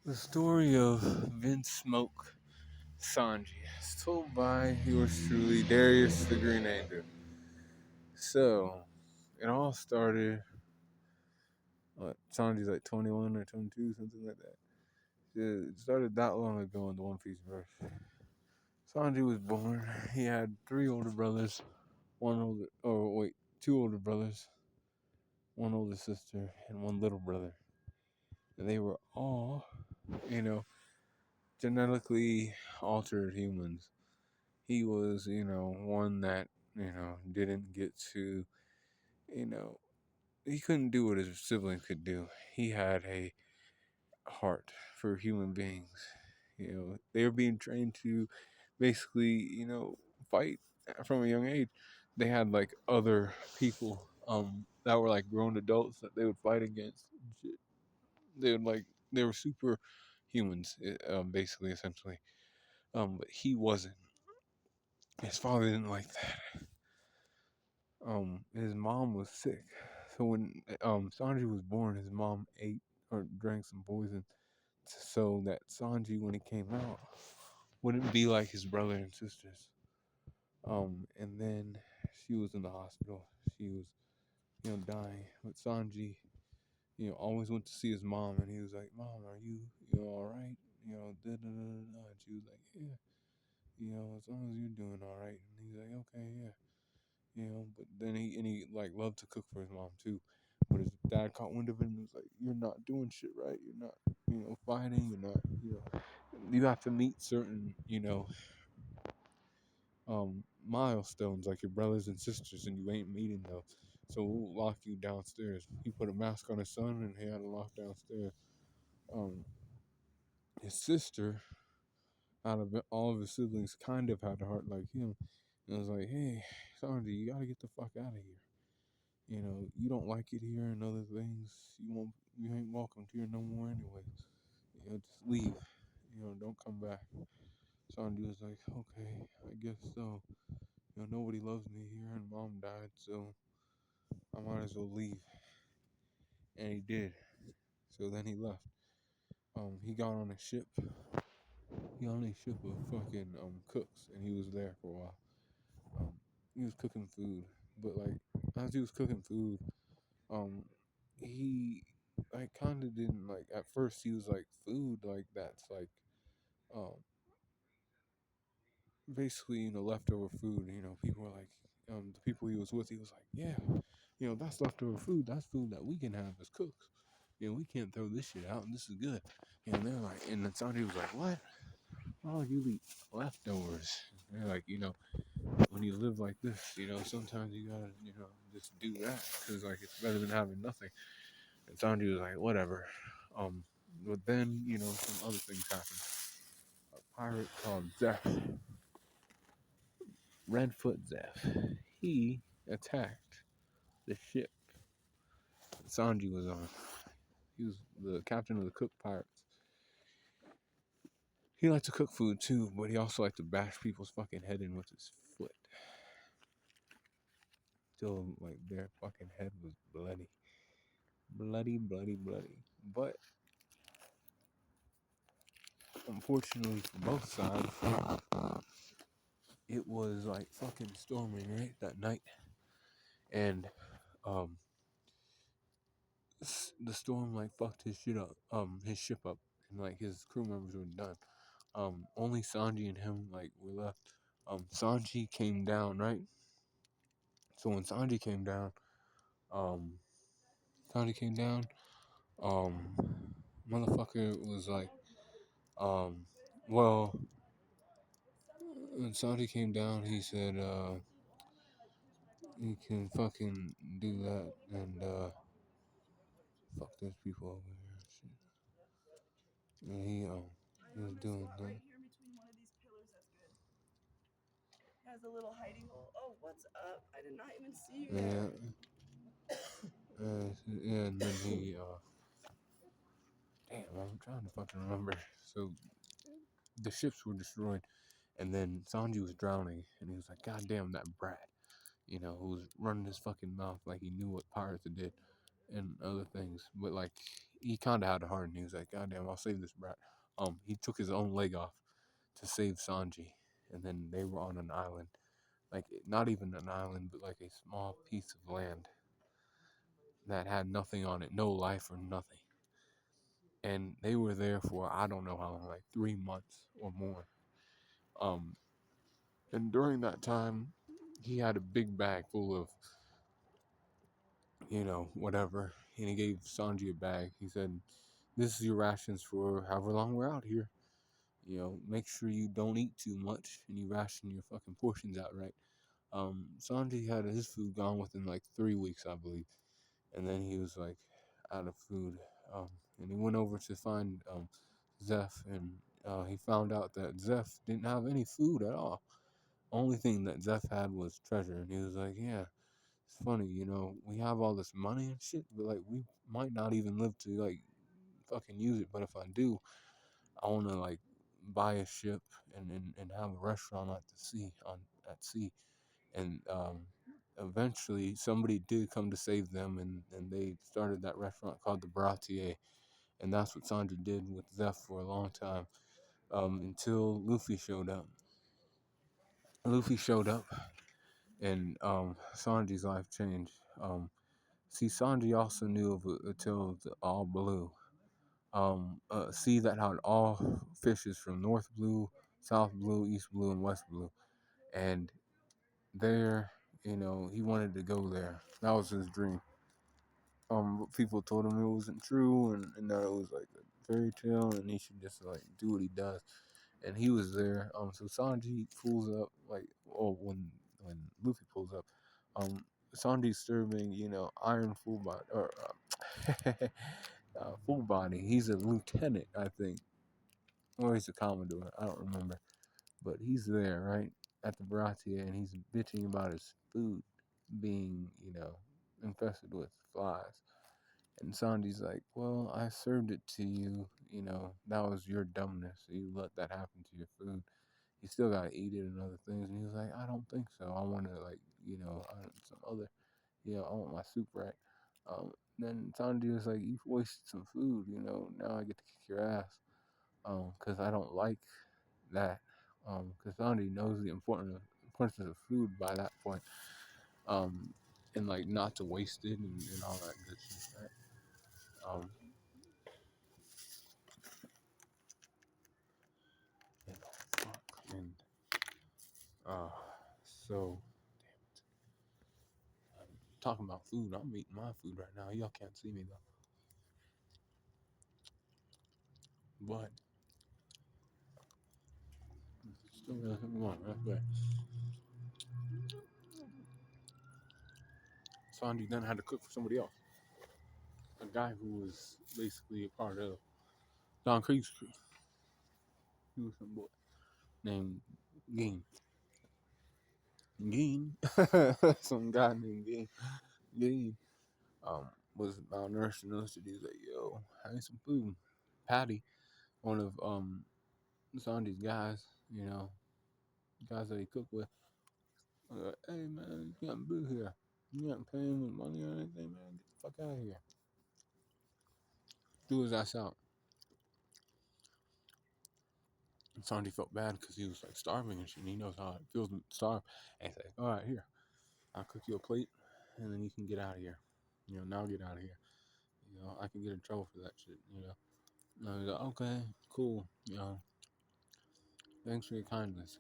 The story of Vince Smoke Sanji is told by yours truly, Darius the Green Angel. So, it all started, Sanji's like 21 or 22, something like that. It started that long ago in the One Piece verse. Sanji was born, he had two older brothers, one older sister, and one little brother. And they were all, you know, genetically altered humans. He was, one that, didn't get to, you know, he couldn't do what his siblings could do. He had a heart for human beings. They were being trained to basically, fight from a young age. They had like other people that were like grown adults that they would fight against. They would like they were super humans, basically, essentially. But he wasn't. His father didn't like that. His mom was sick, so when Sanji was born, his mom ate or drank some poison so that Sanji, when he came out, wouldn't be like his brother and sisters. And then she was in the hospital. She was, dying. But Sanji, always went to see his mom, and he was like, "Mom, are you, all right? Da da da da." da." And she was like, "Yeah, as long as you're doing all right." And he's like, "Okay, yeah." But then he like loved to cook for his mom too. But his dad caught wind of it and was like, "You're not doing shit right. You're not, fighting. You're not, you have to meet certain, milestones like your brothers and sisters, and you ain't meeting those. So we'll lock you downstairs." He put a mask on his son, and he had him locked downstairs. Um, his sister, out of all of his siblings, kind of had a heart like him, and was like, "Hey, Sanji, you gotta get the fuck out of here. You don't like it here and other things. You ain't welcome here no more anyways. Just leave. Don't come back." Sanji was like, "Okay, I guess so. Nobody loves me here and mom died, so I might as well leave." And he did. So then he left. He got on a ship. He got on a ship of fucking cooks, and he was there for a while. He was cooking food, but like as he was cooking food, um, he like kind of didn't like. At first, he was like, food like that's like um basically, leftover food. People were like, the people he was with, he was like, "Yeah, that's leftover food. That's food that we can have as cooks. We can't throw this shit out, and this is good." And they're like, and then somebody was like, "What? Oh, you eat leftovers?" And they're like, when you live like this, sometimes you gotta, just do that because like it's better than having nothing. And Sanji was like, "Whatever." Um, but then, some other things happened. A pirate called Zeph, Redfoot Zeph, he attacked the ship Sanji was on. He was the captain of the cook pirates. He liked to cook food too, but he also liked to bash people's fucking head in with his foot. Till like their fucking head was bloody. Bloody, bloody, bloody. But unfortunately for both sides, it was like fucking storming, right? That night. And um the storm like fucked his ship up, and like his crew members were done. Only Sanji and him like were left. Sanji came down, right? So when um Sanji came down, um motherfucker was like, um well, when Sanji came down, he said he can fucking do that, and fuck those people over here and shit. And he was doing that. Has a little hiding hole. Oh, what's up? I did not even see you Yeah, there. yeah, and then he damn, I'm trying to fucking remember. So the ships were destroyed, and then Sanji was drowning, and he was like, "God damn, that brat," who was running his fucking mouth like he knew what pirates did and other things. But like he kind of had a heart, and he was like, "God damn, I'll save this brat." He took his own leg off to save Sanji, and then they were on an island, like not even an island, but like a small piece of land that had nothing on it, no life or nothing. And they were there for I don't know how long, like 3 months or more. Um, and during that time, he had a big bag full of whatever, and he gave Sanji a bag. He said, "This is your rations for however long we're out here. Make sure you don't eat too much and you ration your fucking portions out right." Sanji had his food gone within like 3 weeks, I believe, and then he was like out of food. And he went over to find Zeph, and he found out that Zeph didn't have any food at all. Only thing that Zeph had was treasure, and he was like, "Yeah, it's funny, we have all this money and shit, but like we might not even live to like fucking use it. But if I do, I want to like buy a ship and have a restaurant at sea." And eventually, somebody did come to save them, and they started that restaurant called the Bratier, and that's what Sanji did with Zeph for a long time, until Luffy showed up. Luffy showed up, and Sanji's life changed. See, Sanji also knew of a tale of the All Blue, a sea that had all fishes from North Blue, South Blue, East Blue, and West Blue. And there, he wanted to go there. That was his dream. But people told him it wasn't true, and that it was like a fairy tale, and he should just like do what he does. And he was there. So Sanji pulls up, like, oh, when Luffy pulls up, Sanji's serving, Iron Full Body or Full Body. He's a lieutenant, I think, or he's a commodore. I don't remember, but he's there, right, at the Baratia, and he's bitching about his food being, infested with flies. And Sanji's like, "Well, I served it to you. That was your dumbness. You let that happen to your food. You still gotta eat it and other things." And he was like, "I don't think so. I want to like, some other, I want my soup right." Then Sanji was like, "You've wasted some food. Now I get to kick your ass. Because I don't like that. Because Sanji knows the importance of food by that point. Um, and like not to waste it and all that good shit, right? Um, and, fuck, and uh, so talking about food, I'm eating my food right now. Y'all can't see me though, but still really something wrong right there. Sanji then had to cook for somebody else, a guy who was basically a part of Don Krieg's crew. He was some boy named Ging. Ging, some guy named Ging, was malnourished and listed. He was like, "Yo, I need some food." Patty, one of Sanji's guys, guys that he cooked with, was like, "Hey man, you can't be here. You can't pay him with money or anything, man. Get the fuck out of here." Threw his ass out. And Sanji felt bad because he was like starving and shit. And he knows how it feels to starve. And he's like, "All right, here, I'll cook you a plate, and then you can get out of here. Now get out of here. I can get in trouble for that shit. And I was like, okay, cool. Thanks for your kindness."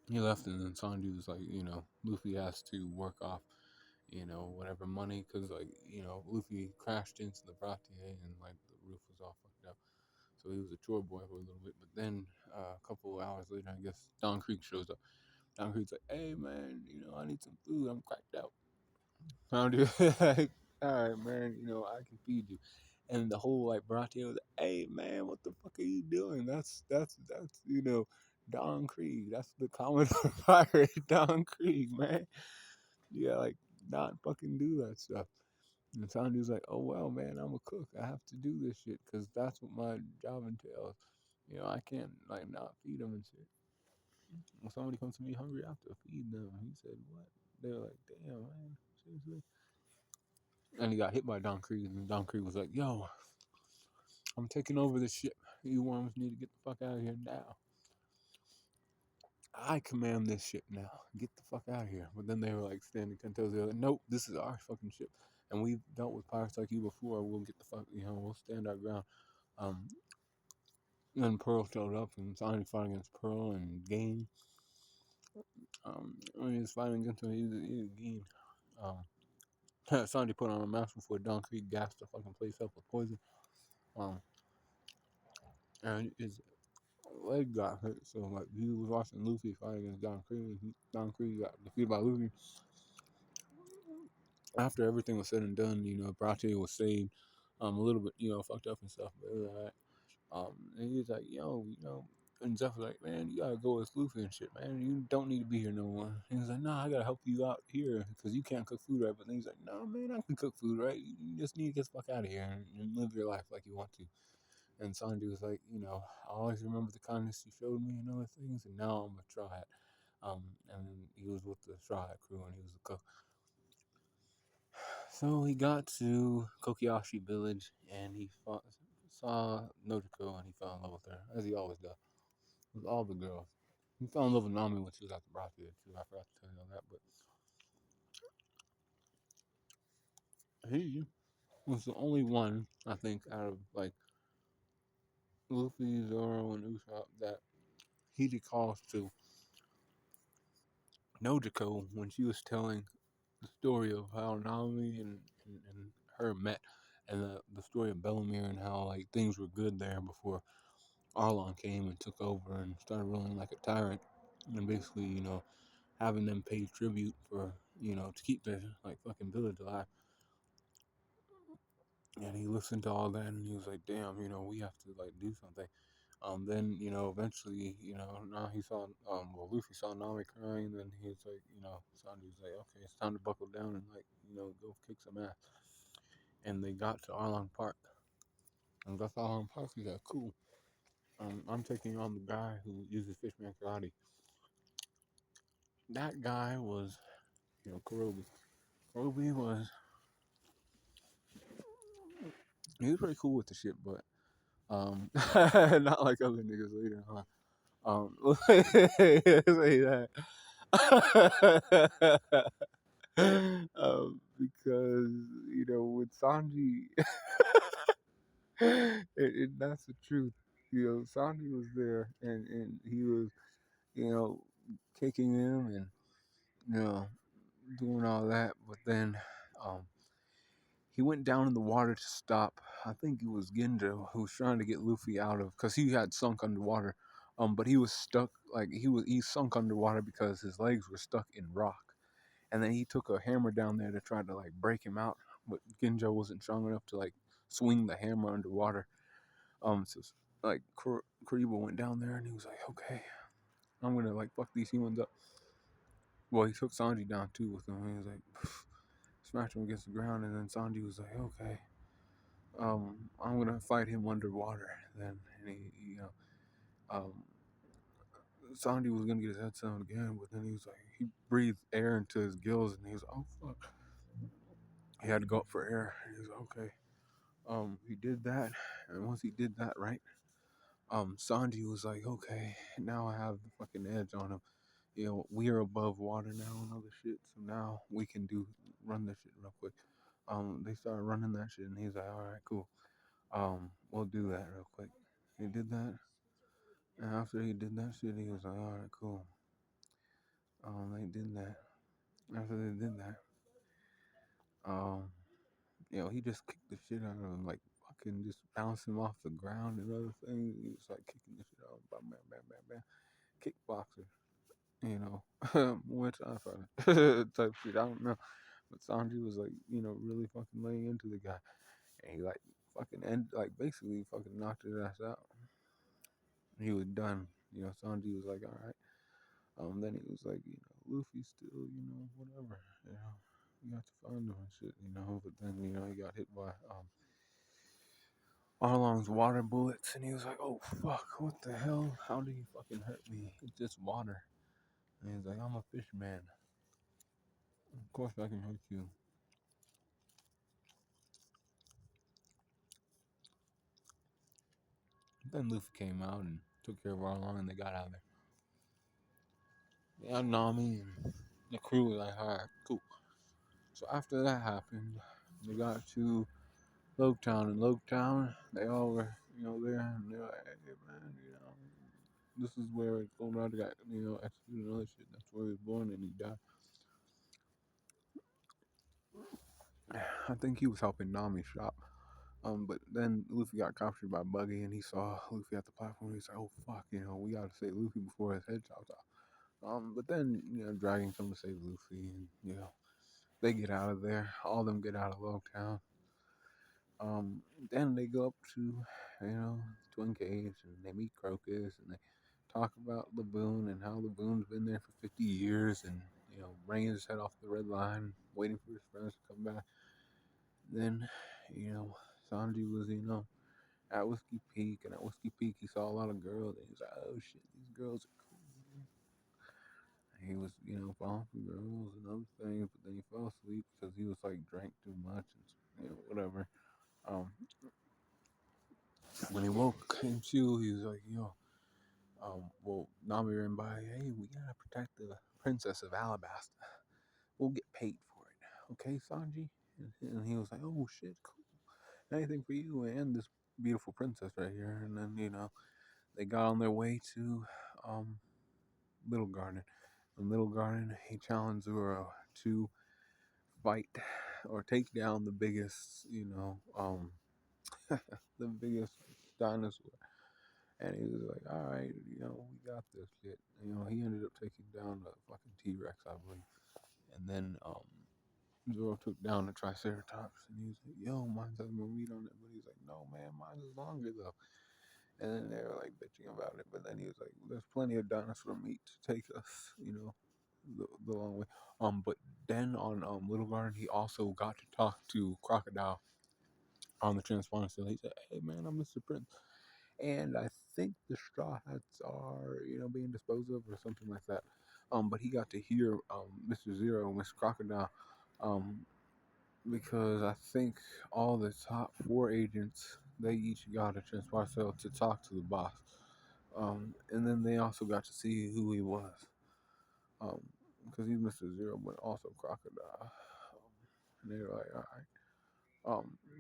He left, and then Sanji was like, Luffy has to work off, whatever money, because, like, Luffy crashed into the Bratier, and, like, the roof was all fucked up. So he was a chore boy for a little bit. But then, a couple of hours later, I guess, Don Creek shows up. Don Creek's like, "Hey, man, I need some food. I'm cracked out." Found you. Like, "All right, man, I can feed you." And the whole like Baratie was like, "Hey man, what the fuck are you doing? That's Don Krieg. That's the Commodore pirate, Don Krieg, man. Yeah, like not fucking do that stuff." And Sanji was like, "Oh well, man, I'm a cook. I have to do this shit because that's what my job entails. I can't like not feed them and shit. When somebody comes to me hungry, I have to feed them." He said, "What?" They were like, "Damn, man, seriously." And he got hit by Don Krieg, and Don Krieg was like, "Yo, I'm taking over this ship. You worms need to get the fuck out of here now. I command this ship now. Get the fuck out of here." But then they were like standing 10 toes. They're like, "Nope, this is our fucking ship, and we've dealt with pirates like you before. We'll get the fuck, we'll stand our ground." Um, then Pearl showed up, and Sanji fought against Pearl and Gain. When he was fighting against him, he was Gain. Sanji put on a mask before Don Krieg gassed the fucking place up with poison. Um, and his leg got hurt, so like he was watching Luffy fight against Don Krieg. Don Krieg got defeated by Luffy. After everything was said and done, Brache was saved, a little bit, fucked up and stuff, but it was alright. And he was like, "Yo, and Jeff was like, man, you gotta go with Luffy and shit, man. You don't need to be here no more." He was like, "Nah, I gotta help you out here because you can't cook food right." But then he's like, "No, man, I can cook food right. You just need to get the fuck out of here and live your life like you want to." And Sanji was like, "I always remember the kindness you showed me and other things, and now I'm gonna try it." And he was with the Straw Hat crew, and he was the cook. So he got to Kokiyashi village, and he saw Nojiko, and he fell in love with her, as he always does, with all the girls. He fell in love with Nami when she was at the Brothel, too. I forgot to tell you all that, but he was the only one, I think, out of, like, Luffy, Zoro, and Usopp that he recalls to Nojiko when she was telling the story of how Nami and her met, and the story of Bellemere and how, like, things were good there before Arlong came and took over and started ruling like a tyrant, and basically, having them pay tribute for, to keep their, like, fucking village alive. And he listened to all that, and he was like, "Damn, we have to, like, do something." Then, eventually, now he saw, Luffy saw Nami crying, and then he was like, Sanji was like, "Okay, it's time to buckle down and, like, go kick some ass." And they got to Arlong Park, and got to Arlong Park. He's like, "Cool. I'm taking on the guy who uses Fishman Karate." That guy was, Kurobi. Kurobi was, he was pretty cool with the shit, but, not like other niggas later on. Say that. Because, with Sanji, that's the truth. Sanji was there, and he was, you know, kicking him and, doing all that, but then, um, he went down in the water to stop. I think it was Ginjo who was trying to get Luffy out of, because he had sunk underwater. But he was stuck, like he sunk underwater because his legs were stuck in rock. And then he took a hammer down there to try to, like, break him out, but Ginjo wasn't strong enough to, like, swing the hammer underwater. So like Kariba went down there and he was like, "Okay, I'm gonna, like, fuck these humans up." Well, he took Sanji down too with him. And he was like, smashed him against the ground, and then Sanji was like, "Okay, I'm gonna fight him underwater." Then, and um, Sanji was gonna get his head sewn again, but then he was like, he breathed air into his gills, and he was like, "Oh fuck." He had to go up for air. And he was like, "Okay." He did that, and once he did that, right, Sanji was like, "Okay, now I have the fucking edge on him. We are above water now and other shit, so now we can run this shit real quick." They started running that shit, and he's like, "All right, cool. We'll do that real quick." He did that, and after he did that shit, he was like, "All right, cool." They did that. After they did that, um, he just kicked the shit out of him, like, fucking just bounced him off the ground and other things. He was like kicking the shit out of him, bam, bam, bam, bam, bam. Kickboxer, which I find type shit. I don't know, but Sanji was, like, really fucking laying into the guy, and he, like, fucking like, basically fucking knocked his ass out. He was done. Sanji was like, "All right." Then he was like, "Luffy still, whatever, you have to find him and shit, But then, he got hit by Arlong's water bullets, and he was like, "Oh fuck, what the hell? How did he fucking hurt me? It's just water." And he's like, "I'm a fish man. Of course I can hurt you." Then Luffy came out and took care of Arlong, and they got out of there. Yeah, Nami and the crew was like, alright, cool. So after that happened, they got to Loketown. And Loketown, they all were, there, and they're like, hey, man, this is where Golden got, executed and other shit. That's where he was born, and he died. I think he was helping Nami shop. But then Luffy got captured by Buggy, and he saw Luffy at the platform. He's like, "Oh fuck, we gotta save Luffy before his head chops off." But then Dragon comes to save Luffy, and they get out of there. All of them get out of Logtown. Then they go up to Twin Caves, and they meet Crocus, and they talk about Laboon and how Laboon's been there for 50 years, and bringing his head off the red line, waiting for his friends to come back. Then Sanji was at Whiskey Peak, and at Whiskey Peak he saw a lot of girls, and he was like, "Oh shit, these girls are cool." And he was, falling for girls and other things, but then he fell asleep because he was like drank too much and whatever. Um, when he woke came to, he was like, well, Nami ran by, hey, we gotta protect the princess of Alabasta. We'll get paid for it, okay, Sanji? And he was like, oh shit, cool. Anything for you and this beautiful princess right here. And then they got on their way to Little Garden. In Little Garden, he challenged Zoro to fight or take down the biggest, the biggest dinosaur. And he was like, all right, we got this shit. He ended up taking down the fucking T Rex, I believe. And then Zoro took down the Triceratops, and he was like, yo, mine's has more meat on it. But he's like, no, man, mine is longer, though. And then they were like bitching about it. But then he was like, there's plenty of dinosaur meat to take us, the long way. But then on Little Garden, he also got to talk to Crocodile on the transponder. So he said, hey, man, I'm Mr. Prince. And I think the straw hats are, being disposed of or something like that. But he got to hear Mr. Zero and Mr. Crocodile, um, because I think all the top four agents they each got a transport cell to talk to the boss. And then they also got to see who he was, because he's Mr. Zero, but also Crocodile. And they were like, all right.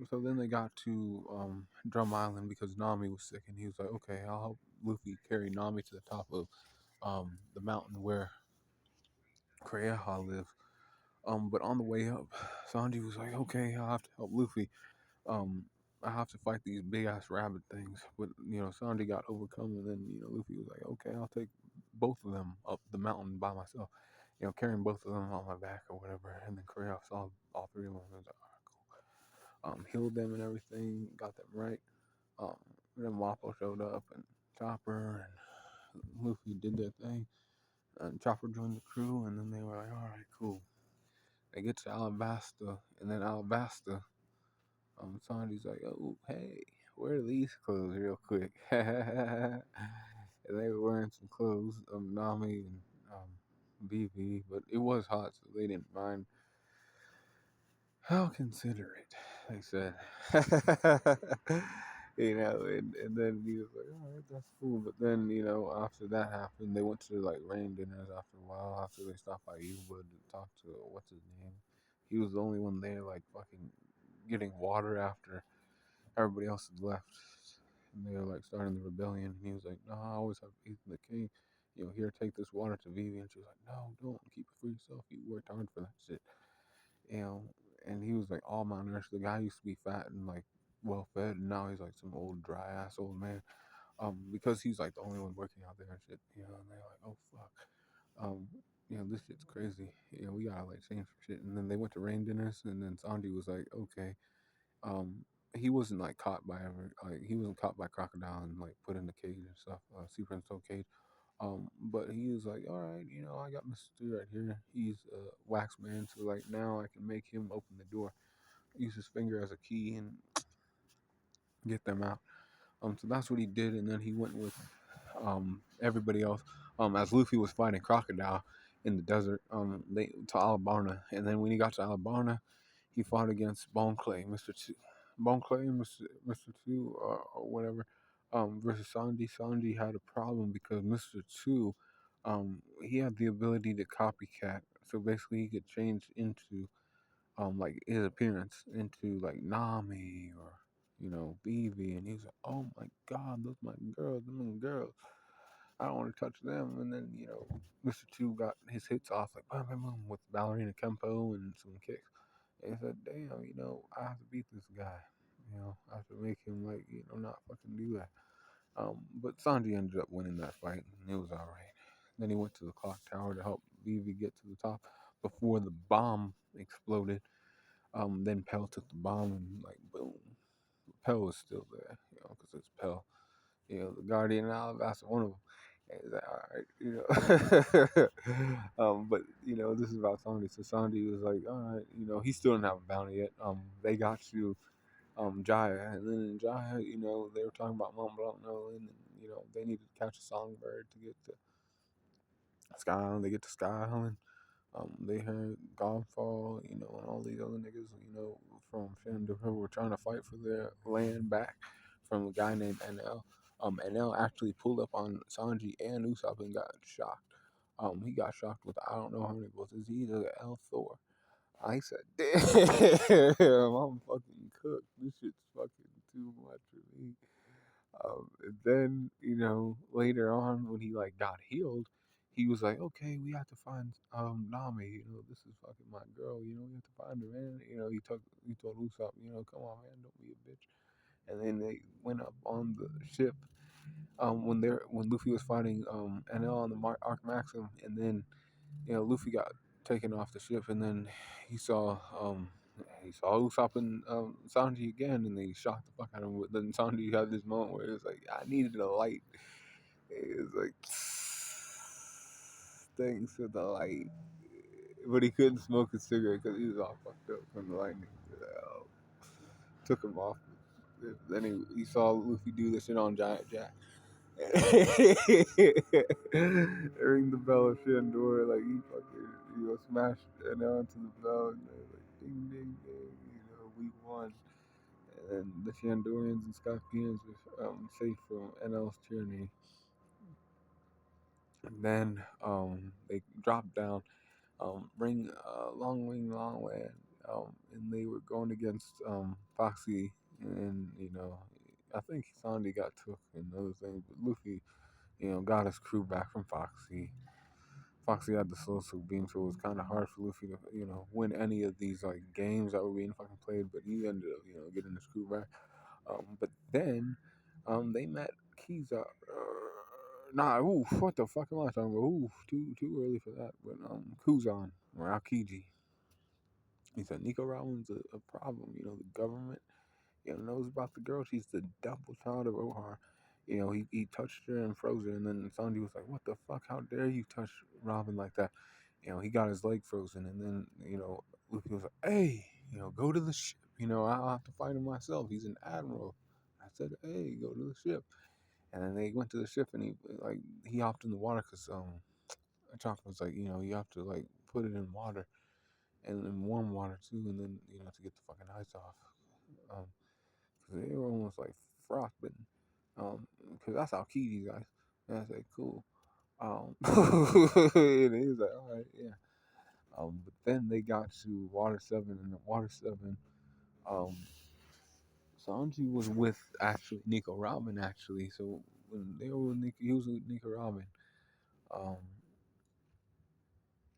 So then they got to Drum Island because Nami was sick, and he was like, okay, I'll help Luffy carry Nami to the top of the mountain where Kureha lives. But on the way up, Sanji was like, okay, I'll have to help Luffy. Um, I have to fight these big ass rabbit things. But Sanji got overcome, and then Luffy was like, okay, I'll take both of them up the mountain by myself. Carrying both of them on my back or whatever. And then Kureha saw all three of them and was like, healed them and everything, got them right. Um, then Wapo showed up, and Chopper and Luffy did their thing. And Chopper joined the crew, and then they were like, all right, cool. They get to Alabasta, and then Alabasta, Sanji's like, oh, hey, wear these clothes real quick. And they were wearing some clothes of Nami and BB, but it was hot, so they didn't mind. How considerate, they said. And then he was like, all right, that's cool. But then, after that happened, they went to like rain dinners after a while, after they stopped by Yuba to talk to, what's his name? He was the only one there, like, fucking getting water after everybody else had left. And they were like starting the rebellion. And he was like, no, I always have faith in the king. Here, take this water to Vivi. And she was like, no, don't keep it for yourself. You worked hard for that shit. you know, and he was like all malnourished. The guy used to be fat and like well fed, and now he's like some old dry ass old man. Because he's like the only one working out there and shit. And they're like, oh fuck, um, this shit's crazy. We gotta like change some shit. And then they went to rain dinners, and then Sanji was like, okay, he wasn't like caught by he wasn't caught by crocodile and like put in the cage and stuff, Sea Prince cage. But he was like, all right, I got Mr. Stu right here. He's a wax man, so like now I can make him open the door. Use his finger as a key and get them out. So that's what he did, and then he went with everybody else. As Luffy was fighting Crocodile in the desert, they to Alabama, and then when he got to Alabama, he fought against Bone Clay, Mr. Two, Bone Clay, Mr. Two, or whatever. versus Sanji. Sanji had a problem because Mr. Two, he had the ability to copycat. So basically, he could change into like his appearance into like Nami or BB, and he was like, "Oh my God, those my girls, them my girls. I don't want to touch them." And then Mr. Two got his hits off like bam, bam, bam, with ballerina kempo and some kicks. And he said, "Damn, I have to beat this guy. I have to make him like not fucking do that." But Sanji ended up winning that fight, and it was all right. Then he went to the clock tower to help Vivi get to the top before the bomb exploded. Then Pell took the bomb and like boom, Pell was still there, because it's Pell. The Guardian and Alabaster, one of them. And he's like, all right, but this is about Sanji. So Sanji was like, all right, he still didn't have a bounty yet. They got to Jaya, and then in Jaya, they were talking about Mont Blanc, and they needed to catch a songbird to get to Sky Island. They get to Sky Island. They heard Godfall, and all these other niggas, from Shandor who were trying to fight for their land back from a guy named NL. NL actually pulled up on Sanji and Usopp and got shocked. He got shocked with I don't know how many bullets. He's a L Thor. I said, damn, I'm fucking cooked. This shit's fucking too much for me. And then, later on when he like got healed, he was like, okay, we have to find Nami. This is fucking my girl. We have to find her, man. He told Usopp, come on, man, don't be a bitch. And then they went up on the ship. When Luffy was fighting NL on the Arc Maxim, and then Luffy got taken off the ship, and then he saw Usopp and Sanji again, and they shocked the fuck out of him. But then Sanji had this moment where it was like, I needed a light. It was like, thanks for the light. But he couldn't smoke a cigarette because he was all fucked up from the lightning. Took him off. Then he saw Luffy do this shit on Giant Jack. Ring the bell of Shandor, like he fucking, smashed it onto the bell, and they're like, ding, ding, ding, we won. And the Shandorians and Scorpions were safe from NL's tyranny. And then they dropped down, bring Long Wing Long Way, and they were going against Foxy, and I think Sandy got took and other things, but Luffy got his crew back from Foxy. Foxy had the Soul Silk Beam, so it was kind of hard for Luffy to, win any of these like games that were being fucking played. But he ended up, getting his crew back. But then, they met Kiza. Nah, oof, what the fuck am I talking about? Oof, too early for that. But Kuzan or Aokiji, he said Nico Robin's a problem. The government knows about the girl. She's the double child of Ohar. He touched her and froze her, and then Sanji was like, "What the fuck? How dare you touch Robin like that?" He got his leg frozen, and then Luffy was like, "Hey, go to the ship. I'll have to fight him myself. He's an admiral." I said, "Hey, go to the ship," and then they went to the ship, and he hopped in the water because Chopper was like, you have to like put it in water and in warm water too, and then to get the fucking ice off. Um, Cause they were almost like frostbitten. Cause that's how Kiwi guys. And I said, cool. And he was like, all right, yeah. But then they got to Water 7, and at Water 7, um, Sanji was with actually Nico Robin actually. So when they were with Nico, he was with Nico Robin. Um,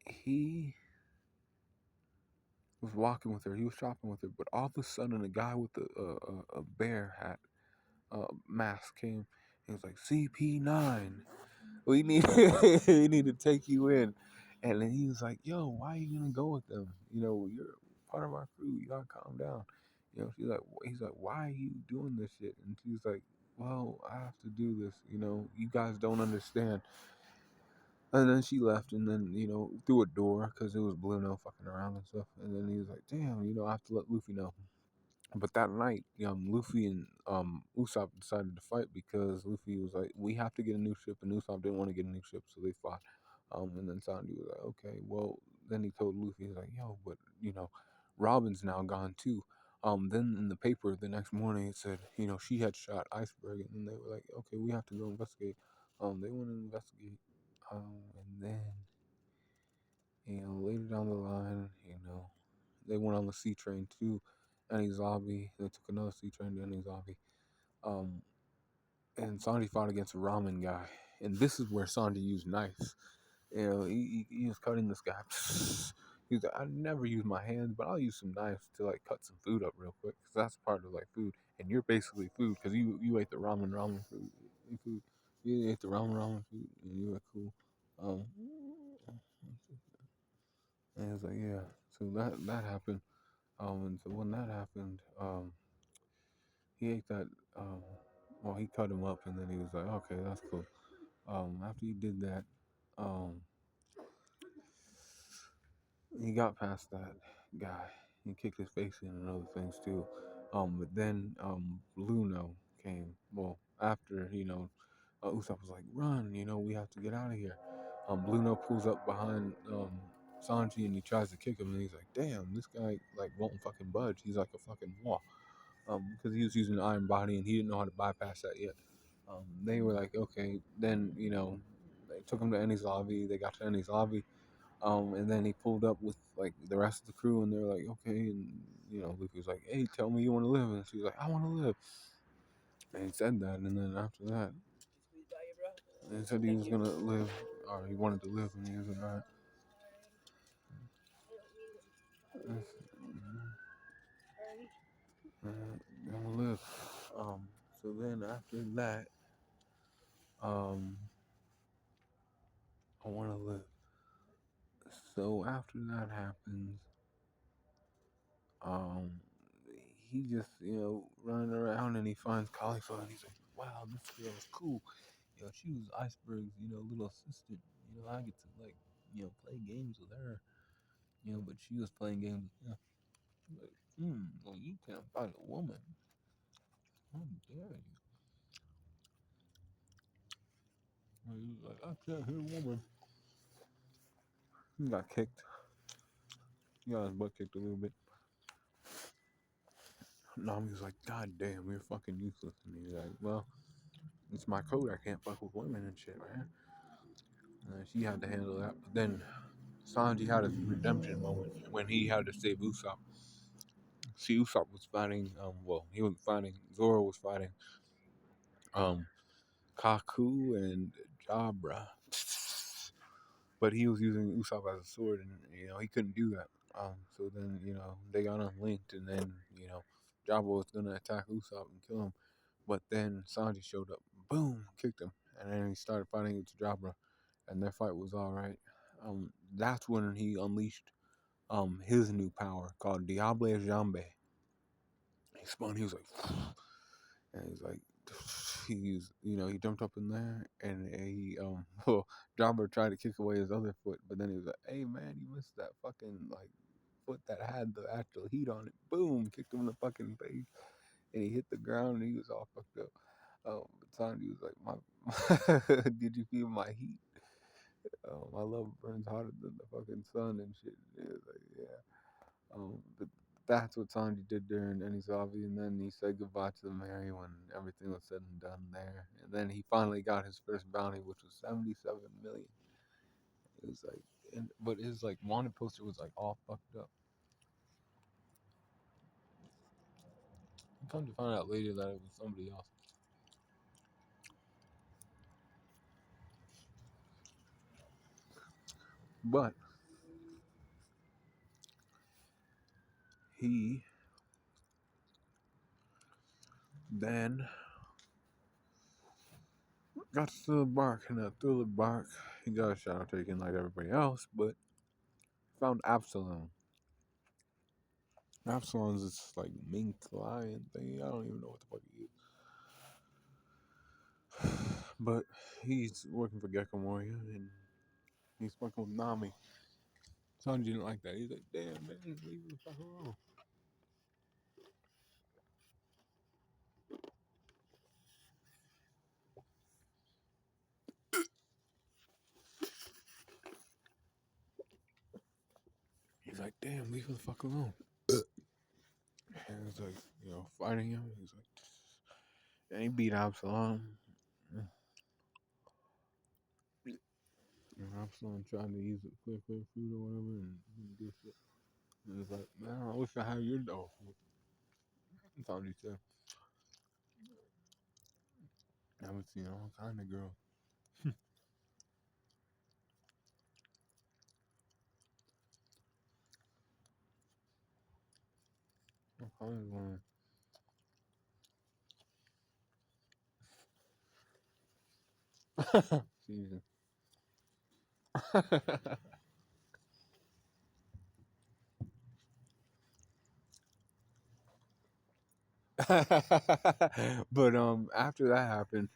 he was walking with her. He was shopping with her, but all of a sudden, a guy with a bear hat mask came. He was like, CP9. We need we need to take you in. And then he was like, yo, why are you gonna go with them? You're part of our crew. You gotta calm down. He's like, why are you doing this shit? And she's like, well, I have to do this. You guys don't understand. And then she left, and then through a door because it was Blue No fucking around and stuff. And then he was like, damn, I have to let Luffy know. But that night, Luffy and Usopp decided to fight because Luffy was like, "We have to get a new ship," and Usopp didn't want to get a new ship, so they fought. And then Sanji was like, "Okay, well." Then he told Luffy, he's like, "Yo, but Robin's now gone too. Then in the paper the next morning it said, she had shot Iceberg, and then they were like, okay, we have to go investigate. They went to investigate. And then, later down the line, they went on the C train to Enizabi. They took another C train to Enizabi. Um, and Sanji fought against a ramen guy. And this is where Sanji used knives. He was cutting this guy. He's like, I never use my hands, but I'll use some knives to like cut some food up real quick, because that's part of like food, and you're basically food because you ate the ramen food. You ate the ramen food, and you were cool. Um, and he was like, yeah. So that happened. And so when that happened, he ate that. Um, well, he cut him up, and then he was like, okay, that's cool. After he did that, um, he got past that guy. He kicked his face in and other things too. But then Luno came. Well, after Usopp was like, "Run! We have to get out of here." Luno pulls up behind Sanji and he tries to kick him, and he's like, "Damn, this guy like won't fucking budge. He's like a fucking wall." Because he was using the Iron Body and he didn't know how to bypass that yet. They were like, "Okay." Then they took him to Eni's lobby. They got to Eni's lobby. And then he pulled up with like the rest of the crew, and they're like, okay. And Luffy was like, hey, tell me you want to live, and she was like, I want to live. And he said that, and then after that, he said he was gonna live, or he wanted to live, and he was like, all right, gonna live. So then after that, I want to live. So after that happens, um, he just running around and he finds Cauliflower and he's like, wow, this girl is cool. She was Iceberg's little assistant. I get to like play games with her. But she was playing games with him. Like, well, you can't fight a woman. How dare you? And he was like, I can't hit a woman. He got kicked. He got his butt kicked a little bit. Nami was like, God damn, you're fucking useless. And he's like, well, it's my code. I can't fuck with women and shit, man. She had to handle that. But then Sanji had his redemption moment when he had to save Usopp. See, Usopp was fighting. Well, he was fighting. Zoro was fighting. Um, Kaku and Jabra, but he was using Usopp as a sword, and he couldn't do that. So then they got unlinked, and then Jabra was gonna attack Usopp and kill him, but then Sanji showed up, boom, kicked him, and then he started fighting with Jabra, and their fight was all right. That's when he unleashed his new power called Diable Jambe. He spun. He was like, and he's like, he jumped up in there, and he well, Jobber tried to kick away his other foot, but then he was like, hey man, you missed that fucking like foot that had the actual heat on it. Boom, kicked him in the fucking face, and he hit the ground, and he was all fucked up. But Sanji was like, my did you feel my heat? My love burns hotter than the fucking sun and shit. And he was like, yeah. But that's what Sanji did during Enizabi, and then he said goodbye to the Mary when everything was said and done there. And then he finally got his first bounty, which was 77 million. It was like, but his like wanted poster was like all fucked up. I come to find out later that it was somebody else. But he then got to the bark, and through the bark, he got a shower taken like everybody else, but found Absalom. Absalom's this like mink lion thing. I don't even know what the fuck he is. But he's working for Gecko Moria, and he's fucking with Nami. Sanji didn't like that. He's like, damn, man, leave me the fuck alone. He's like, damn, leave me the fuck alone. And was like, fighting him. He's like, and he beat Absalom. And Absalom tried to use it for food or whatever, and he did shit. And it's like, man, I wish I had your dog. That's all he said. I would see all kind of girls. All kinds of women. Jesus. But after that happened,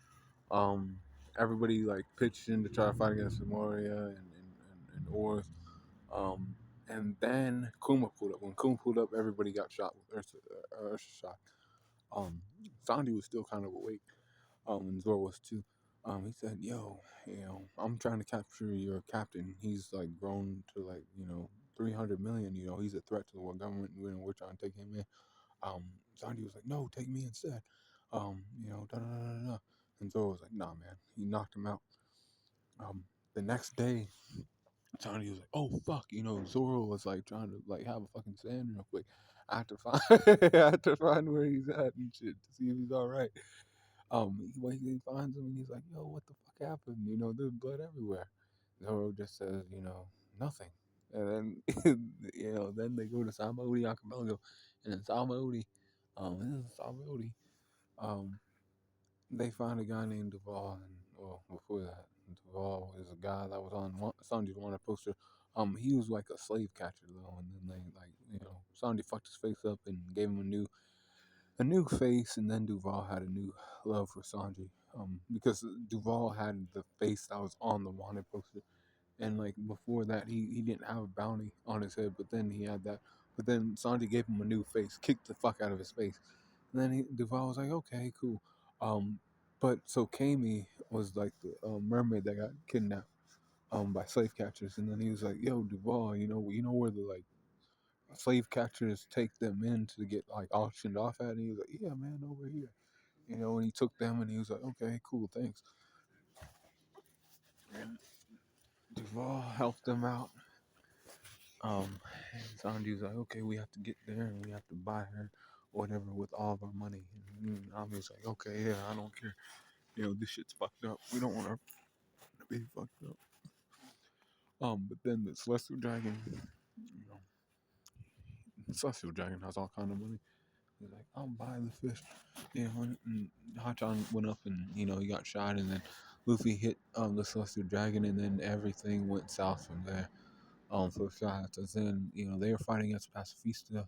um, everybody like pitched in to try to fight against Moria and Oris. Um, and then Kuma pulled up. When Kuma pulled up, everybody got shot with Ursa shot. Um, Sandy was still kind of awake. And Zoro was too. He said, "Yo, I'm trying to capture your captain. He's like grown to like 300 million. He's a threat to the world government. We're trying to take him in." Sandy was like, "No, take me instead." Da da da da. And Zoro was like, "Nah, man." He knocked him out. The next day, Johnny was like, "Oh fuck," Zoro was like trying to like have a fucking stand real quick. I had to find, I had to find where he's at and shit to see if he's all right. He finds him and he's like, "Yo, what the fuck happened? There's blood everywhere." Zoro just says, nothing. And then, then they go to Sabaody Archipelago, and in Sabaody, um, they find a guy named Duval, and well, before that, Duval is a guy that was on Sanji's wanted poster. He was like a slave catcher though, and then they like Sanji fucked his face up and gave him a new face, and then Duval had a new love for Sanji. Because Duval had the face that was on the wanted poster, and like before that, he didn't have a bounty on his head, but then he had that. But then Sanji gave him a new face, kicked the fuck out of his face, and then Duval was like, okay, cool. Um, but so Kami was like the mermaid that got kidnapped by slave catchers, and then he was like, yo, Duval, you know where the like slave catchers take them in to get like auctioned off at, and he was like, yeah, man, over here. And he took them, and he was like, okay, cool, thanks. And Duval helped them out. And Sanji was like, okay, we have to get there and we have to buy her whatever with all of our money. And Nami's like, okay, yeah, I don't care. This shit's fucked up. We don't want her to be fucked up. But then the Celestial Dragon, the Celestial Dragon has all kind of money. He's like, I'll buy the fish. And Hachan went up and, he got shot, and then Luffy hit the Celestial Dragon, and then everything went south from there. For shots. And then, they were fighting against Pacifista.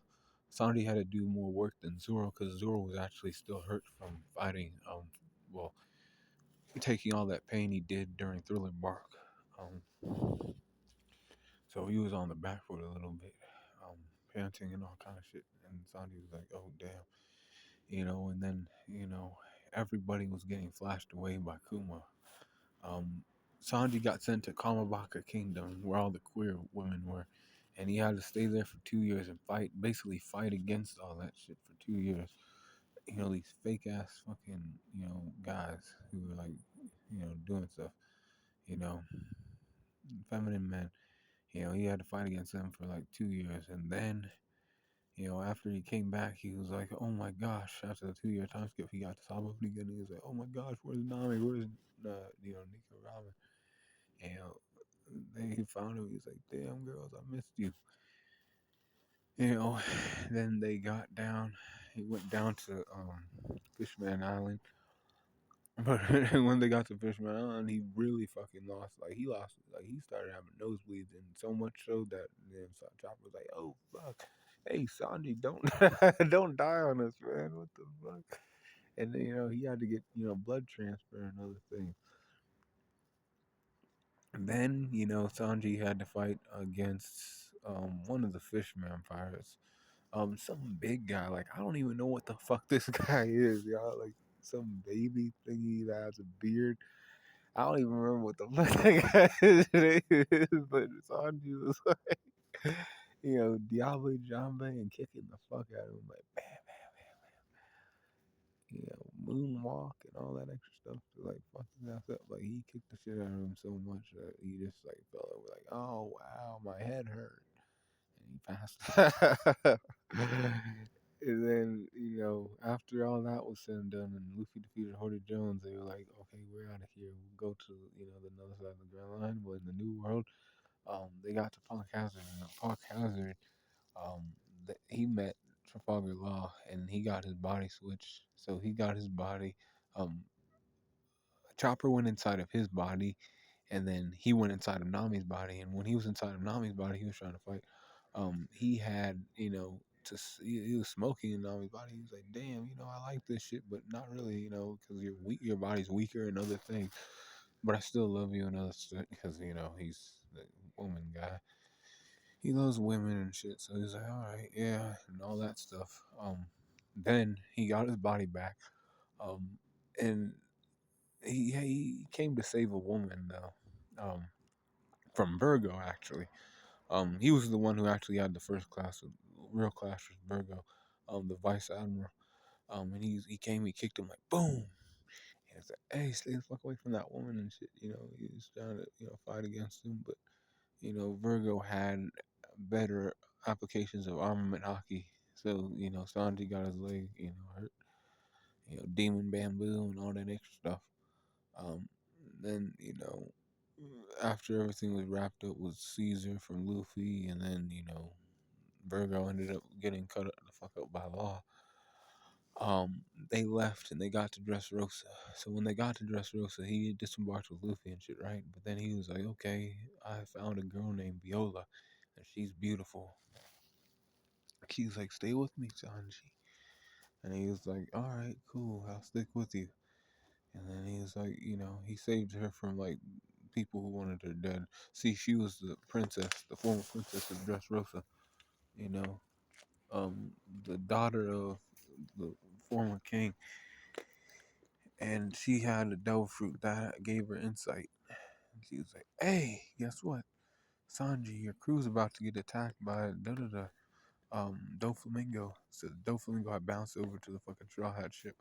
Sanji had to do more work than Zoro because Zoro was actually still hurt from fighting. Well, taking all that pain he did during Thriller Bark. So he was on the back foot a little bit, panting and all kind of shit. And Sanji was like, "Oh damn," And then everybody was getting flashed away by Kuma. Um, Sanji got sent to Kamabaka Kingdom, where all the queer women were, and he had to stay there for 2 years and basically fight against all that shit for 2 years. These fake ass fucking, guys who were like, doing stuff, you know, feminine men. He had to fight against them for like 2 years, and then, after he came back, he was like, oh my gosh, after the 2 year time skip, he got to Sabo again. He was like, oh my gosh, where's Nami? Where's, Nika Robin? And then he found him. He was like, damn, girls, I missed you. Then they got down. He went down to Fishman Island. But when they got to Fishman Island, he really fucking lost. Like, he lost. Like, he started having nosebleeds, and so much so that Chopper was like, oh, fuck. Hey, Sanji, don't don't die on us, man. What the fuck? And then, he had to get, blood transfer and other things. And then, Sanji had to fight against one of the Fishman pirates. Some big guy. Like, I don't even know what the fuck this guy is, y'all. Like, some baby thingy that has a beard. I don't even remember what the fuck that guy's name is, but Sanji was like, Diablo Jambe and kicking the fuck out of him. Like, bam. you know, moonwalk and all that extra stuff to like fuck his ass up. Like he kicked the shit out of him so much that he just like fell over like, oh wow, my head hurt. And he passed. And then, after all that was said and done and Luffy defeated Horty Jones, they were like, okay, we're out of here. We'll go to, the other side of the Grand Line. But in the New World, they got to Punk Hazard. And Punk Hazard, um, he met Trafalgar Law and he got his body switched. So he got his body. Um, Chopper went inside of his body, and then he went inside of Nami's body. And when he was inside of Nami's body, he was trying to fight. He had, he was smoking in Nami's body. He was like, "Damn, I like this shit, but not really, because you're weak, your body's weaker and other things. But I still love you and other shit because he's the woman guy. He loves women and shit. So he's like, all right, yeah, and all that stuff. Then he got his body back. And he came to save a woman though, from Virgo actually. He was the one who actually had the first class, of real class with Virgo, the vice admiral. And he came, he kicked him like boom. And he's like, hey, stay the fuck away from that woman and shit. He was trying to fight against him, but Virgo had better applications of armament hockey. So Sanji got his leg hurt. Demon bamboo and all that extra stuff. Um, then after everything was wrapped up with Caesar from Luffy, and then Virgo ended up getting cut the fuck up by Law. They left and they got to Dressrosa. So when they got to Dressrosa, he disembarked with Luffy and shit, right? But then he was like, "Okay, I found a girl named Viola, and she's beautiful." He's like, "Stay with me, Sanji." And he was like, "All right, cool, I'll stick with you." And then he was like, he saved her from like people who wanted her dead. See, she was the princess, the former princess of Dressrosa. You know, the daughter of the former king, and she had a devil fruit that gave her insight. And she was like, "Hey, guess what, Sanji, your crew's about to get attacked by da da da." Doflamingo. So Doflamingo had bounced over to the fucking Straw Hat ship.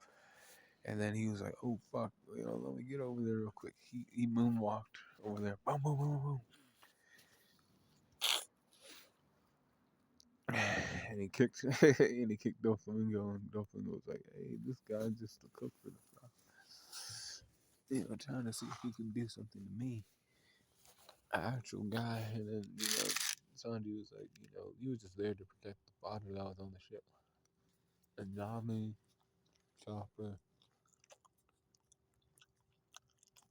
And then he was like, "Oh fuck, let me get over there real quick." He moonwalked over there, boom, boom, boom, boom, and he kicked and he kicked Doflamingo, and Doflamingo was like, "Hey, this guy's just a cook for the fry, trying to see if he can do something to me, an actual guy." And then Sanji was like, "You was just there to protect the father that was on the ship." And Nami, Chopper,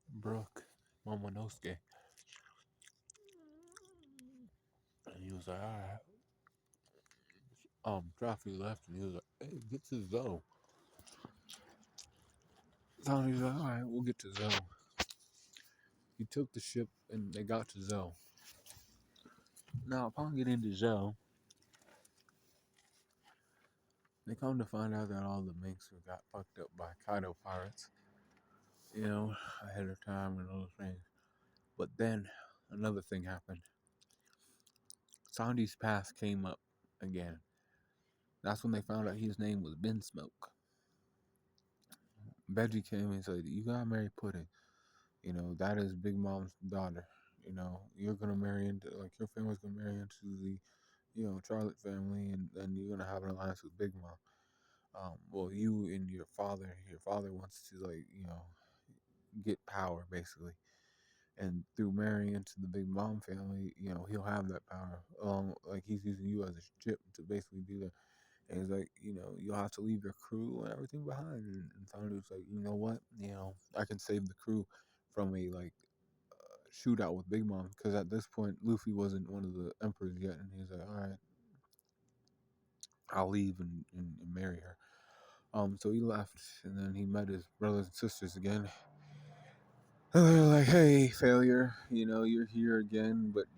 Brooke, Momonosuke, and he was like, "All right." Joffrey left and he was like, "Hey, get to Zoe." Tony's like, "All right, we'll get to Zoe." He took the ship and they got to Zoe. Now, upon getting to Zoe, they come to find out that all the minks who got fucked up by Kaido pirates, ahead of time and other things. But then another thing happened. Sanji's past came up again. That's when they found out his name was Ben Smoke. Veggie came and said, "You gotta marry Pudding. That is Big Mom's daughter. You're gonna marry into, like, your family's gonna marry into the, Charlotte family, and then you're gonna have an alliance with Big Mom. Well, you and your father wants to, like, get power basically, and through marrying into the Big Mom family, he'll have that power. Along, like, he's using you as a ship to basically do that." And he's like, "You'll have to leave your crew and everything behind." And Thunder was like, "You know what? I can save the crew from a, like, shootout with Big Mom," because at this point Luffy wasn't one of the emperors yet, and he's like, "All right, I'll leave and marry her." So he left, and then he met his brothers and sisters again. And they're like, "Hey, failure, you're here again, but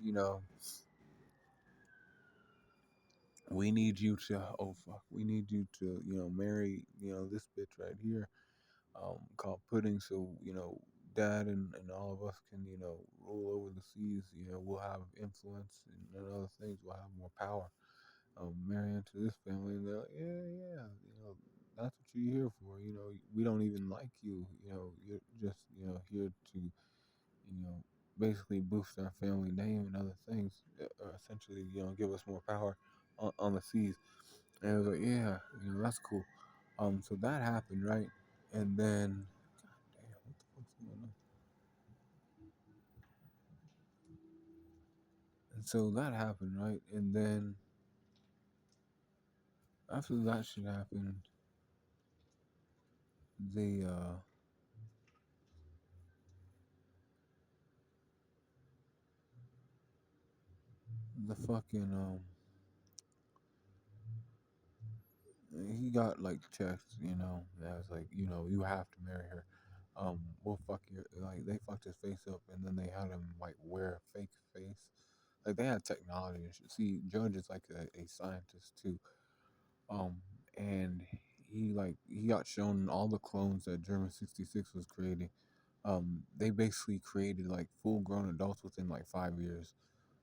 we need you to, oh fuck, we need you to, marry, this bitch right here, called Pudding, so Dad and all of us can, rule over the seas. We'll have influence and other things. We'll have more power. Marry into this family." And they're like, "Yeah, yeah, that's what you're here for. We don't even like you. You're just here to basically boost our family name and other things. Essentially, give us more power on the seas. And I was like, yeah, that's cool. So that happened, right? And then, damn, what the fuck's going on? And so that happened, right? And then after that shit happened, the fucking he got like text, that was like, you have to marry her. We'll fuck your like they fucked his face up, and then they had him like wear a fake face. Like they had technology and shit. See, Judge is like a scientist too. Um, and he got shown all the clones that German 66 was creating. They basically created like full grown adults within like 5 years.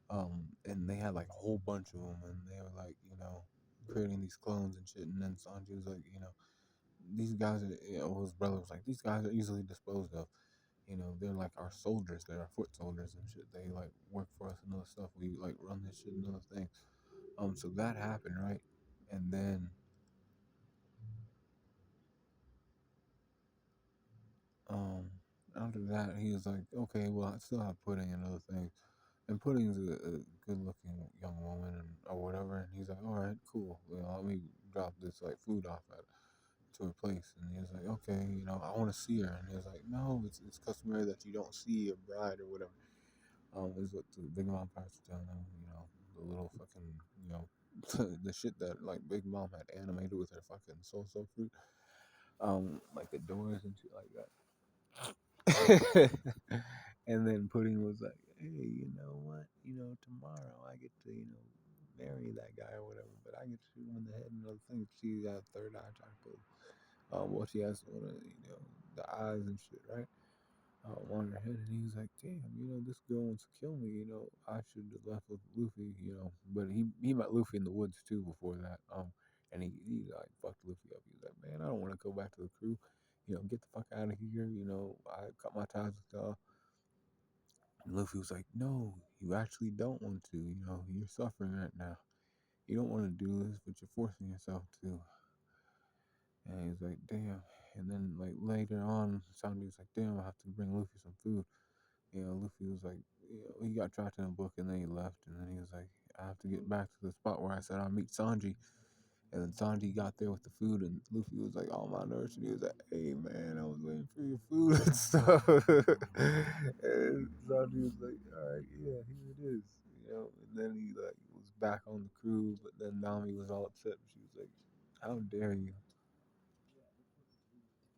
And they had like a whole bunch of them, and they were like, creating these clones and shit. And then Sanji was like, these guys are, his brother was like, these guys are easily disposed of. They're like our soldiers, they're our foot soldiers and shit. They like work for us and other stuff. We like run this shit and other things. So that happened, right? And then um after that he was like, okay, well I still have Pudding and other things. And Pudding's a good looking young woman or whatever. And he's like, all right, cool. Let me drop this like food off to her place. And he was like, okay, I want to see her. And he was like, no, it's customary that you don't see a bride or whatever. Is what the Big Mom parents were telling him. The little fucking, the shit that like Big Mom had animated with her fucking so fruit. Like the doors and shit like that. And then Pudding was like, hey, you know what? Tomorrow I get to, marry that guy or whatever, but I get to shoot him in the head and other things. She got third eye trying. Well, she has one of, the eyes and shit, right? On her head, and he was like, damn, this girl wants to kill me, I should have left with Luffy, but he met Luffy in the woods too before that, and he like fucked Luffy up. He was like, man, I don't want to go back to the crew, get the fuck out of here, I cut my ties with y'all. And Luffy was like, no, you actually don't want to, you're suffering right now. You don't want to do this, but you're forcing yourself to. And he's like, damn. And then like later on, Sanji was like, damn, I have to bring Luffy some food. Luffy was like, he got trapped in a book and then he left. And then he was like, I have to get back to the spot where I said I'll meet Sanji. And then Sanji got there with the food, and Luffy was like all malnourished. And he was like, hey man, I was waiting for your food and stuff. And Sanji was like, all right, yeah, here it is. And then he like was back on the crew, but then Nami was all upset. She was like, how dare you?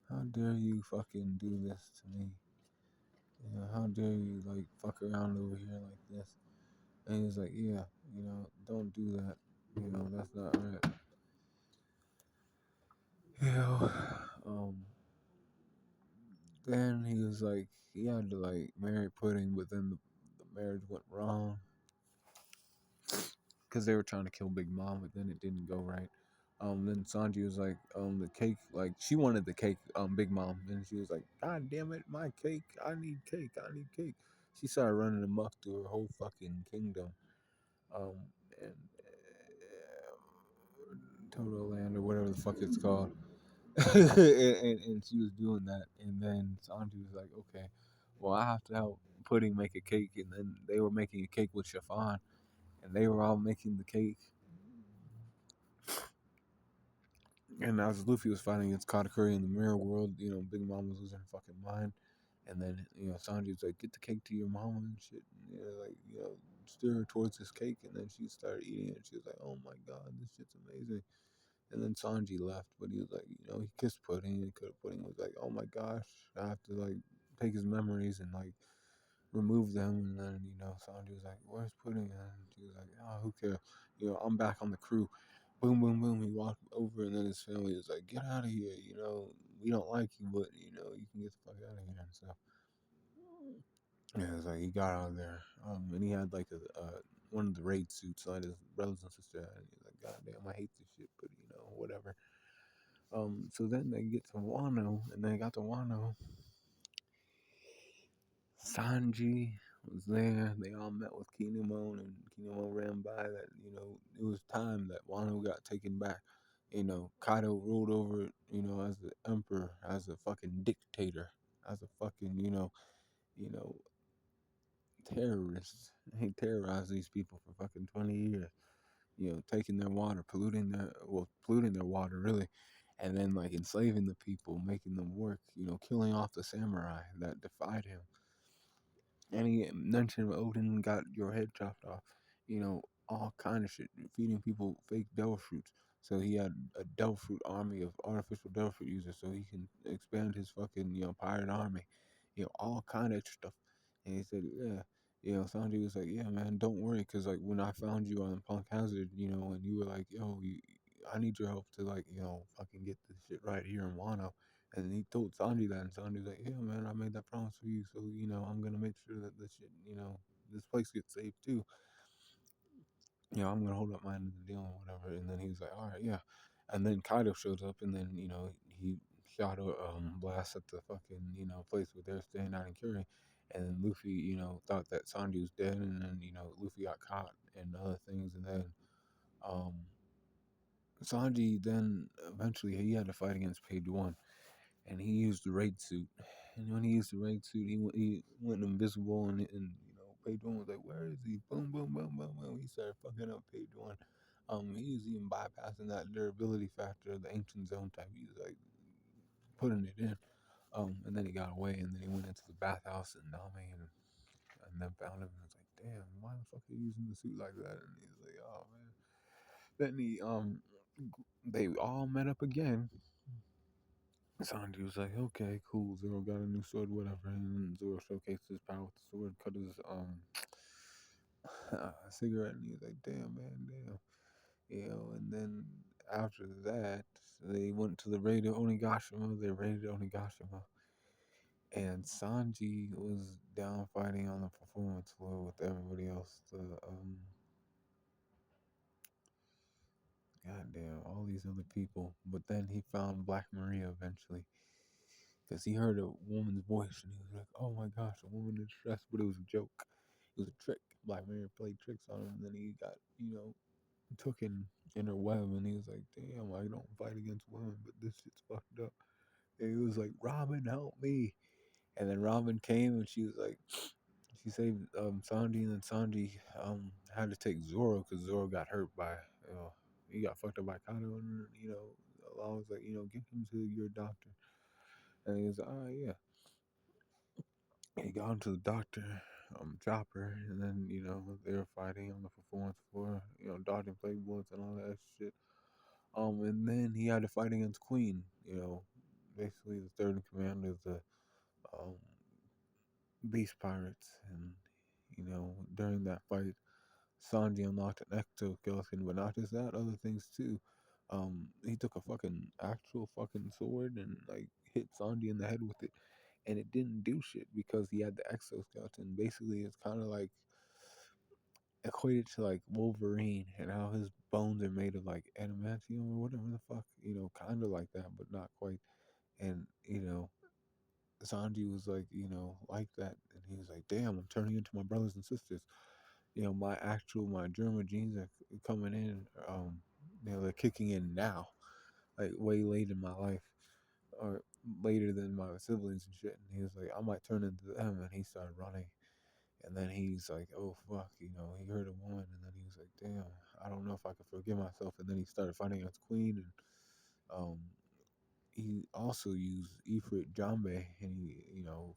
How dare you fucking do this to me? How dare you like fuck around over here like this? And he's like, yeah, don't do that. That's not right. You know, um, then he was like, he had to like marry Pudding, but then the marriage went wrong because they were trying to kill Big Mom, but then it didn't go right. Then Sanji was like, the cake, like she wanted the cake, Big Mom. Then she was like, God damn it, my cake! I need cake! I need cake! She started running amok through her whole fucking kingdom, um, and Toto Land or whatever the fuck it's called. And she was doing that, and then Sanji was like, okay, well I have to help Pudding make a cake, and then they were making a cake with chiffon, and they were all making the cake. And as Luffy was fighting against Katakuri in the mirror world, Big Mom was losing her fucking mind. And then, Sanji was like, get the cake to your mama and shit. And, steer her towards this cake. And then she started eating it. She was like, oh my God, this shit's amazing. And then Sanji left, but he was like, he kissed Pudding. And Pudding was like, oh my gosh, I have to, like, take his memories and, like, remove them. And then, Sanji was like, where's Pudding? And she was like, oh, who cares? I'm back on the crew. Boom, boom, boom. He walked over, and then his family was like, get out of here. We don't like you, but, you can get the fuck out of here and stuff. Yeah, it's like he got out of there. And he had, like, one of the raid suits like his brothers and sisters had. And he's like, God damn, I hate this shit, but, whatever. So then they get to Wano, and they got to Wano. Sanji was there. They all met with Kinemon, and Kinemon ran by that, it was time that Wano got taken back. Kaido ruled over it, as the emperor, as a fucking dictator, as a fucking, you know, terrorist. He terrorized these people for fucking 20 years, taking their water, polluting their water, really, and then, like, enslaving the people, making them work, killing off the samurai that defied him. And he mentioned Odin got your head chopped off, all kind of shit, feeding people fake devil fruits. So he had a devil fruit army of artificial devil fruit users, so he can expand his fucking pirate army, all kind of stuff. And he said, yeah, Sanji was like, yeah, man, don't worry, cause like when I found you on Punk Hazard, and you were like, yo, I need your help to, like, fucking get this shit right here in Wano. And he told Sanji that, and Sanji was like, "Yeah, man, I made that promise for you, so I'm gonna make sure that this shit, this place gets saved too. I'm gonna hold up my end of the deal and whatever." And then he was like, "All right, yeah." And then Kaido shows up, and then he shot a blast at the fucking place where they're staying out in Curie. And then Luffy, thought that Sanji was dead, and then Luffy got caught and other things, and then um Sanji then eventually he had to fight against Page One, and he used the raid suit. And when he used the raid suit, he went invisible, and Page One was like, "Where is he?" Boom, boom, boom, boom, boom. He started fucking up Page One. He was even bypassing that durability factor, the ancient zone type. He was like putting it in. And then he got away, and then he went into the bathhouse and Nami, and then found him, and was like, "Damn, why the fuck are you using the suit like that?" And he's like, "Oh man." Then they all met up again. Sanji was like, "Okay, cool. Zoro got a new sword, whatever." And Zoro showcased his power with the sword, cut his cigarette, and he was like, "Damn, man, damn." And then after that, they went to the raid of Onigashima. They raided Onigashima, and Sanji was down fighting on the performance floor with everybody else. Goddamn, all these other people. But then he found Black Maria eventually, because he heard a woman's voice, and he was like, "Oh my gosh, a woman in distress," but it was a joke. It was a trick. Black Mirror played tricks on him, and then he got, took in her web, and he was like, "Damn, I don't fight against women, but this shit's fucked up." And he was like, "Robin, help me!" And then Robin came, and she was like, she saved Sanji, and then Sanji had to take Zoro because Zoro got hurt by, he got fucked up by Kaido, and Law was like, "Get him to your doctor." And he was like, "All right, yeah." He got into the doctor, Chopper, and then they were fighting on the performance floor, dodging plate bullets and all that shit. And then he had to fight against Queen, basically the third in command of the um Beast Pirates, and during that fight, Sanji unlocked an exoskeleton, but not just that, other things too. He took a fucking actual fucking sword and like hit Sanji in the head with it, and it didn't do shit because he had the exoskeleton. Basically, it's kind of like equated to like Wolverine and how his bones are made of like adamantium or whatever the fuck, kind of like that, but not quite. And Sanji was like that, and he was like, "Damn, I'm turning into my brothers and sisters." My German genes are coming in. They're kicking in now, like way late in my life, or later than my siblings and shit. And he was like, "I might turn into them," and he started running. And then he's like, "Oh fuck," he heard a woman, and then he was like, "Damn, I don't know if I can forgive myself." And then he started fighting against Queen, and um, he also used Ifrit Jambe, and he,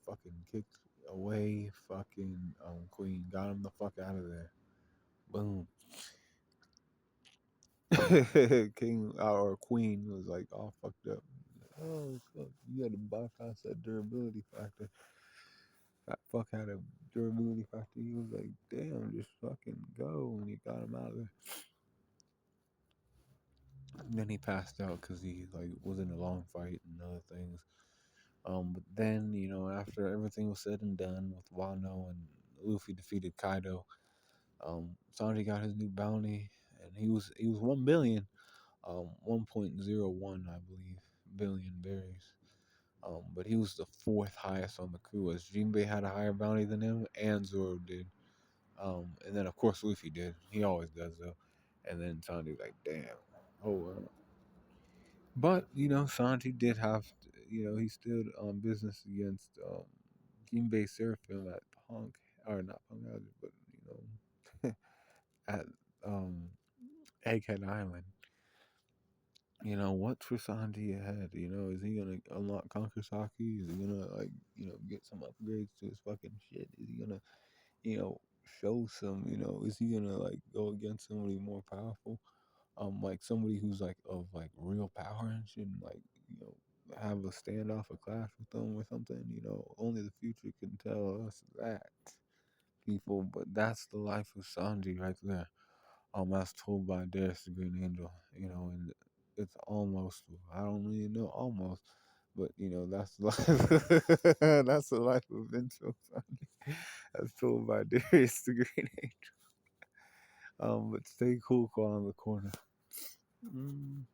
fucking kicked away fucking Queen, got him the fuck out of there. Boom. King or Queen was like all fucked up. Oh fuck, you had to bypass that durability factor. That fuck had a durability factor. He was like, "Damn, just fucking go," and he got him out of there. And then he passed out because he like was in a long fight and other things. But then after everything was said and done with Wano and Luffy defeated Kaido, Sanji got his new bounty, and he was 1 billion. 1.01, I believe, billion berries. But he was the fourth highest on the crew, as Jinbei had a higher bounty than him, and Zoro did. And then of course Luffy did. He always does though. And then Sanji like, damn. Oh well. But Sanji did have, he stood on business against Jinbei Seraphim at Punk, or not Punk Hazard, but at um Egghead Island. What's for Sanji ahead? Is he gonna unlock Conquer Saki? Is he gonna get some upgrades to his fucking shit? Is he gonna, show some, is he gonna like go against somebody more powerful? Like somebody who's like of like real power and shit, and like, have a standoff, a clash with them or something. Only the future can tell us that, people. But that's the life of Sanji right there. As told by Darius the Green Angel, and it's almost, I don't really know, almost, but that's the life, that's the life of Vince Sanji, as told by Darius the Green Angel. But stay cool, call on the corner. Mm.